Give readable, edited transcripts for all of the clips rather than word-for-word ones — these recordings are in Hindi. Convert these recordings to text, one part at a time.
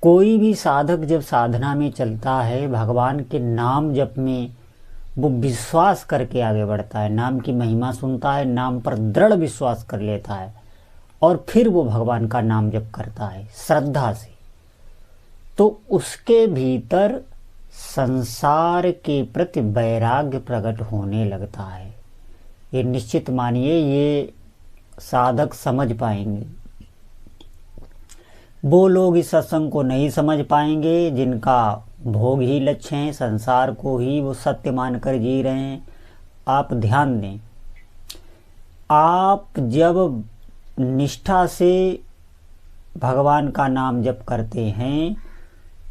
कोई भी साधक जब साधना में चलता है, भगवान के नाम जप में वो विश्वास करके आगे बढ़ता है, नाम की महिमा सुनता है, नाम पर दृढ़ विश्वास कर लेता है और फिर वो भगवान का नाम जप करता है श्रद्धा से, तो उसके भीतर संसार के प्रति वैराग्य प्रकट होने लगता है। ये निश्चित मानिए, ये साधक समझ पाएंगे। वो लोग इस सत्संग को नहीं समझ पाएंगे जिनका भोग ही लक्ष्य है, संसार को ही वो सत्य मानकर जी रहे हैं। आप ध्यान दें, आप जब निष्ठा से भगवान का नाम जप करते हैं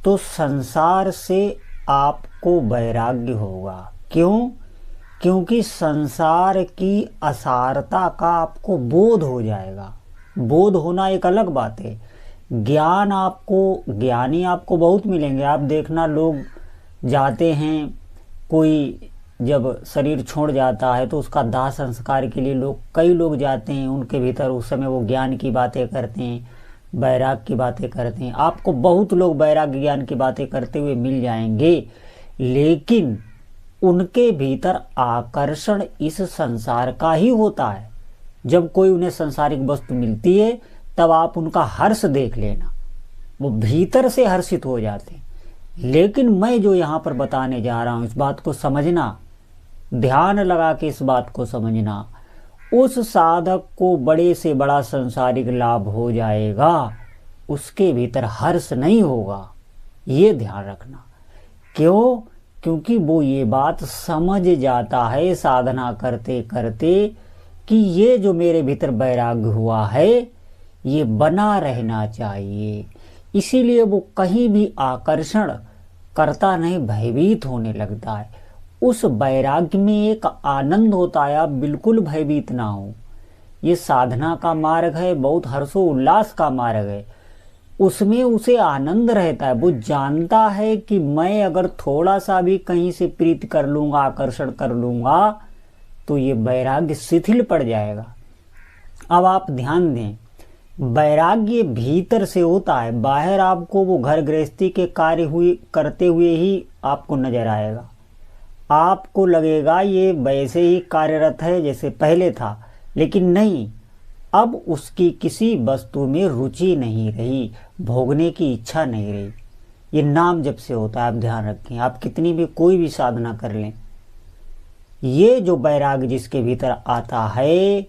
तो संसार से आपको वैराग्य होगा। क्यों? क्योंकि संसार की असारता का आपको बोध हो जाएगा। बोध होना एक अलग बात है, ज्ञान आपको, ज्ञानी आपको बहुत मिलेंगे। आप देखना, लोग जाते हैं, कोई जब शरीर छोड़ जाता है तो उसका दाह संस्कार के लिए कई लोग जाते हैं, उनके भीतर उस समय वो ज्ञान की बातें करते हैं, वैराग की बातें करते हैं। आपको बहुत लोग वैराग्य ज्ञान की बातें करते हुए मिल जाएंगे, लेकिन उनके भीतर आकर्षण इस संसार का ही होता है। जब कोई उन्हें सांसारिक वस्तु मिलती है तब आप उनका हर्ष देख लेना, वो भीतर से हर्षित हो जाते हैं। लेकिन मैं जो यहाँ पर बताने जा रहा हूँ, इस बात को समझना, ध्यान लगा के इस बात को समझना, उस साधक को बड़े से बड़ा सांसारिक लाभ हो जाएगा, उसके भीतर हर्ष नहीं होगा। ये ध्यान रखना। क्यों? क्योंकि वो ये बात समझ जाता है साधना करते करते कि ये जो मेरे भीतर वैराग्य हुआ है ये बना रहना चाहिए। इसीलिए वो कहीं भी आकर्षण करता नहीं, भयभीत होने लगता है। उस वैराग्य में एक आनंद होता है, आप बिल्कुल भयभीत ना हो। ये साधना का मार्ग है, बहुत हर्षो उल्लास का मार्ग है, उसमें उसे आनंद रहता है। वो जानता है कि मैं अगर थोड़ा सा भी कहीं से प्रीति कर लूंगा, आकर्षण कर लूंगा, तो ये वैराग्य शिथिल पड़ जाएगा। अब आप ध्यान दें, वैराग्य भीतर से होता है, बाहर आपको वो घर गृहस्थी के कार्य करते हुए ही आपको नजर आएगा। आपको लगेगा ये वैसे ही कार्यरत है जैसे पहले था, लेकिन नहीं, अब उसकी किसी वस्तु में रुचि नहीं रही, भोगने की इच्छा नहीं रही। ये नाम जब से होता है, आप ध्यान रखें। आप कितनी भी कोई भी साधना कर लें, ये जो वैराग्य जिसके भीतर आता है,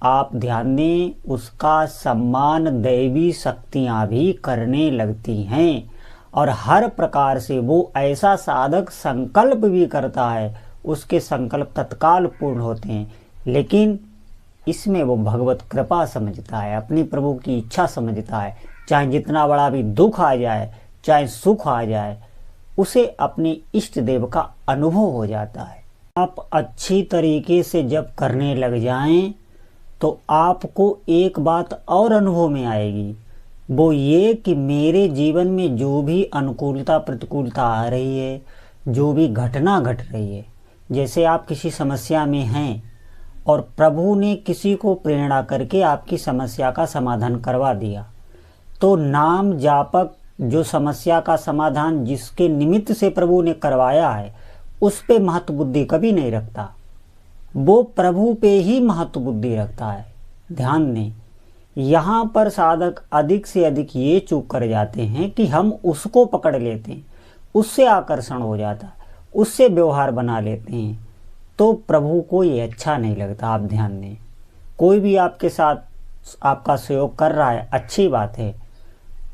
आप ध्यान दें, उसका सम्मान दैवी शक्तियां भी करने लगती हैं और हर प्रकार से वो ऐसा साधक संकल्प भी करता है, उसके संकल्प तत्काल पूर्ण होते हैं। लेकिन इसमें वो भगवत कृपा समझता है, अपनी प्रभु की इच्छा समझता है। चाहे जितना बड़ा भी दुख आ जाए, चाहे सुख आ जाए, उसे अपने इष्ट देव का अनुभव हो जाता है। आप अच्छी तरीके से जब करने लग जाएं तो आपको एक बात और अनुभव में आएगी, वो ये कि मेरे जीवन में जो भी अनुकूलता प्रतिकूलता आ रही है, जो भी घटना घट रही है, जैसे आप किसी समस्या में हैं और प्रभु ने किसी को प्रेरणा करके आपकी समस्या का समाधान करवा दिया, तो नाम जापक जो समस्या का समाधान जिसके निमित्त से प्रभु ने करवाया है, उस पे महत्व बुद्धि कभी नहीं रखता, वो प्रभु पे ही महत्व बुद्धि रखता है। ध्यान दें, यहाँ पर साधक अधिक से अधिक ये चूक कर जाते हैं कि हम उसको पकड़ लेते हैं, उससे आकर्षण हो जाता है, उससे व्यवहार बना लेते हैं, तो प्रभु को ये अच्छा नहीं लगता। आप ध्यान दें, कोई भी आपके साथ आपका सहयोग कर रहा है, अच्छी बात है,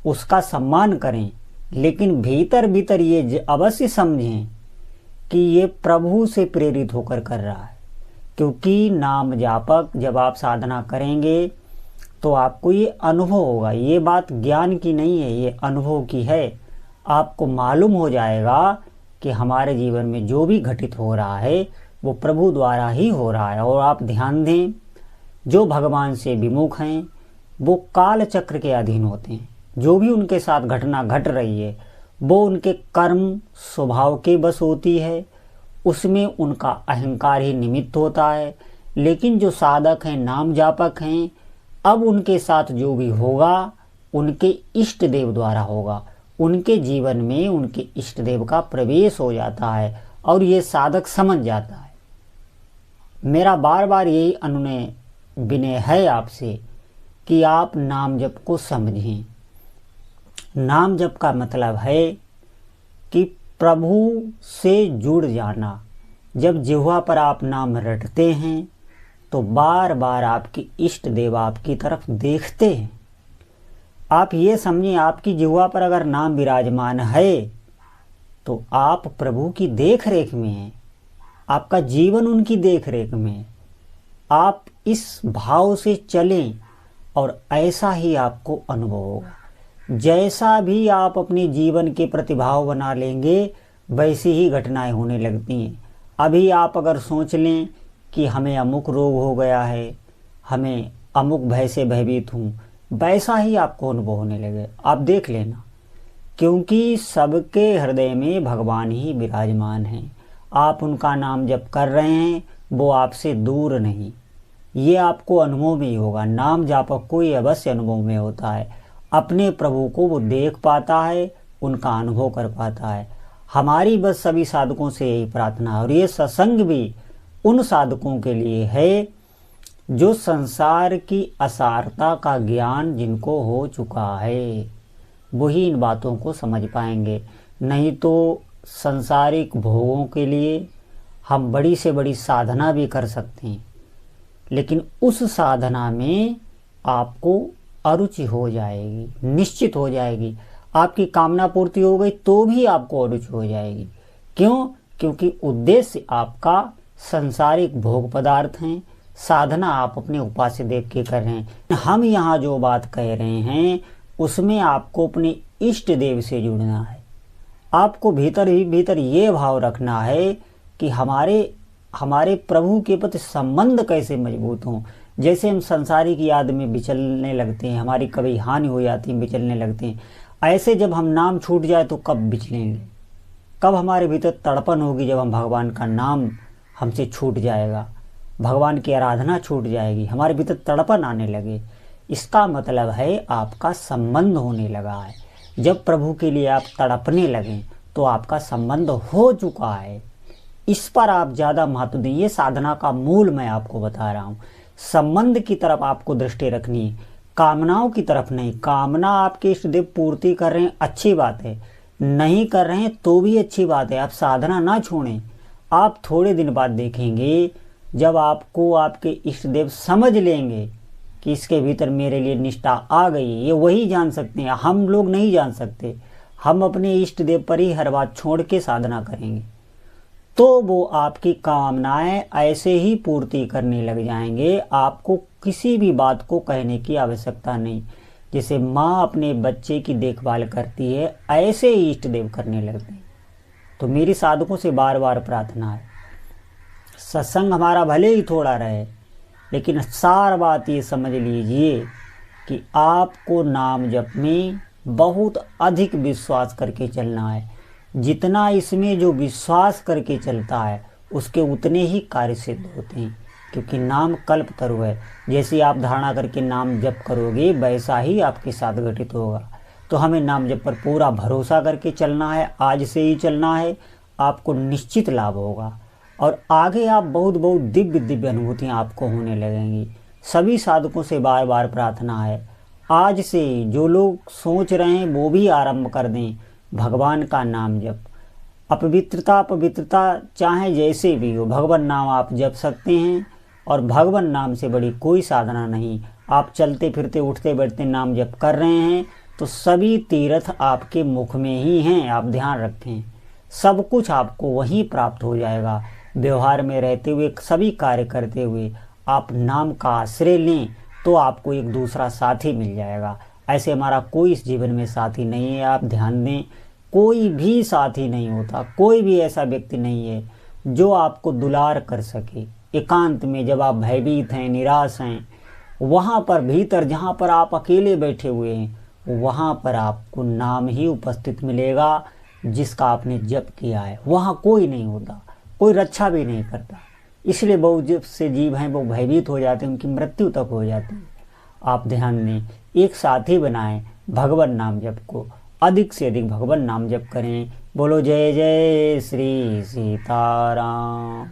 उसका सम्मान करें, लेकिन भीतर भीतर ये अवश्य समझें कि ये प्रभु से प्रेरित होकर कर रहा है। क्योंकि नाम जापक जब आप साधना करेंगे तो आपको ये अनुभव होगा। ये बात ज्ञान की नहीं है, ये अनुभव की है। आपको मालूम हो जाएगा कि हमारे जीवन में जो भी घटित हो रहा है वो प्रभु द्वारा ही हो रहा है। और आप ध्यान दें, जो भगवान से विमुख हैं वो काल चक्र के अधीन होते हैं। जो भी उनके साथ घटना घट रही है वो उनके कर्म स्वभाव के बस होती है, उसमें उनका अहंकार ही निमित्त होता है। लेकिन जो साधक हैं, नाम जापक हैं, अब उनके साथ जो भी होगा उनके इष्ट देव द्वारा होगा, उनके जीवन में उनके इष्ट देव का प्रवेश हो जाता है और ये साधक समझ जाता है। मेरा बार बार यही अनुनय विनय है आपसे कि आप नाम जप को समझें। नाम जप का मतलब है कि प्रभु से जुड़ जाना। जब जिह्वा पर आप नाम रटते हैं तो बार बार आपके इष्ट देव आपकी तरफ देखते हैं। आप ये समझें, आपकी जिह्वा पर अगर नाम विराजमान है तो आप प्रभु की देख रेख में हैं, आपका जीवन उनकी देख रेख में है। आप इस भाव से चलें और ऐसा ही आपको अनुभव होगा। जैसा भी आप अपने जीवन के प्रतिभाव बना लेंगे वैसी ही घटनाएं होने लगती हैं। अभी आप अगर सोच लें कि हमें अमुक रोग हो गया है, हमें अमुक भय से भयभीत हूँ, वैसा ही आपको अनुभव होने लगे। आप देख लेना, क्योंकि सबके हृदय में भगवान ही विराजमान हैं। आप उनका नाम जप कर रहे हैं, वो आपसे दूर नहीं। ये आपको अनुभव में ही होगा। नाम जापक को ये अवश्य अनुभव में होता है। अपने प्रभु को वो देख पाता है, उनका अनुभव कर पाता है। हमारी बस सभी साधकों से यही प्रार्थना है, और ये सत्संग भी उन साधकों के लिए है जो संसार की असारता का ज्ञान जिनको हो चुका है, वही इन बातों को समझ पाएंगे। नहीं तो संसारिक भोगों के लिए हम बड़ी से बड़ी साधना भी कर सकते हैं, लेकिन उस साधना में आपको अरुचि हो जाएगी, निश्चित हो जाएगी। आपकी कामना पूर्ति हो गई तो भी आपको अरुचि हो जाएगी। क्यों? क्योंकि उद्देश्य आपका संसारिक भोग पदार्थ हैं, साधना आप अपने उपास्य देव के कर रहे हैं। हम यहाँ जो बात कह रहे हैं उसमें आपको अपने इष्ट देव से जुड़ना है। आपको भीतर ही भीतर ये भाव रखना है कि हमारे प्रभु के प्रति संबंध कैसे मजबूत हों। जैसे हम संसारिक याद में विचलने लगते हैं, हमारी कभी हानि हो जाती है, विचलने लगते हैं, ऐसे जब हम नाम छूट जाए तो कब विचलेंगे? कब हमारे भीतर तड़पन होगी? जब हम भगवान का नाम हमसे छूट जाएगा, भगवान की आराधना छूट जाएगी, हमारे भीतर तड़पन आने लगे। इसका मतलब है आपका संबंध होने लगा है। जब प्रभु के लिए आप तड़पने लगें तो आपका संबंध हो चुका है। इस पर आप ज़्यादा महत्व दें। ये साधना का मूल मैं आपको बता रहा हूँ। संबंध की तरफ आपको दृष्टि रखनी है, कामनाओं की तरफ नहीं। कामना आपके इष्ट देव पूर्ति कर रहे हैं, अच्छी बात है। नहीं कर रहे हैं तो भी अच्छी बात है। आप साधना ना छोड़ें। आप थोड़े दिन बाद देखेंगे, जब आपको आपके इष्ट देव समझ लेंगे कि इसके भीतर मेरे लिए निष्ठा आ गई, ये वही जान सकते हैं, हम लोग नहीं जान सकते। हम अपने इष्ट देव पर ही हर बात छोड़ के साधना करेंगे तो वो आपकी कामनाएं ऐसे ही पूर्ति करने लग जाएंगे। आपको किसी भी बात को कहने की आवश्यकता नहीं। जैसे माँ अपने बच्चे की देखभाल करती है, ऐसे ही इष्ट देव करने लगते हैं। तो मेरी साधकों से बार बार प्रार्थना है, सत्संग हमारा भले ही थोड़ा रहे, लेकिन सार बात ये समझ लीजिए कि आपको नाम जप में बहुत अधिक विश्वास करके चलना है। जितना इसमें जो विश्वास करके चलता है उसके उतने ही कार्य सिद्ध होते हैं, क्योंकि नाम कल्पतरु है। जैसे आप धारणा करके नाम जप करोगे वैसा ही आपके साथ घटित होगा। तो हमें नाम जप पर पूरा भरोसा करके चलना है, आज से ही चलना है। आपको निश्चित लाभ होगा और आगे आप बहुत बहुत दिव्य दिव्य अनुभूतियाँ आपको होने लगेंगी। सभी साधकों से बार बार प्रार्थना है, आज से जो लोग सोच रहे हैं वो भी आरंभ कर दें भगवान का नाम जप। अपवित्रता पवित्रता चाहे जैसे भी हो, भगवान नाम आप जप सकते हैं और भगवान नाम से बड़ी कोई साधना नहीं। आप चलते फिरते उठते बैठते नाम जप कर रहे हैं तो सभी तीर्थ आपके मुख में ही हैं। आप ध्यान रखें, सब कुछ आपको वहीं प्राप्त हो जाएगा। व्यवहार में रहते हुए, सभी कार्य करते हुए आप नाम का आश्रय लें तो आपको एक दूसरा साथी मिल जाएगा। ऐसे हमारा कोई इस जीवन में साथी नहीं है। आप ध्यान दें, कोई भी साथी नहीं होता, कोई भी ऐसा व्यक्ति नहीं है जो आपको दुलार कर सके। एकांत में जब आप भयभीत हैं, निराश हैं, वहाँ पर भीतर जहाँ पर आप अकेले बैठे हुए हैं वहाँ पर आपको नाम ही उपस्थित मिलेगा जिसका आपने जप किया है। वहाँ कोई नहीं होता, कोई रक्षा भी नहीं करता। इसलिए बहुत से जीव हैं वो भयभीत हो जाते हैं, उनकी मृत्यु तक हो जाती है। आप ध्यान दें, एक साथी बनाएं भगवान नाम जप को अधिक से अधिक भगवान नाम जप करें। बोलो जय जय श्री सीताराम।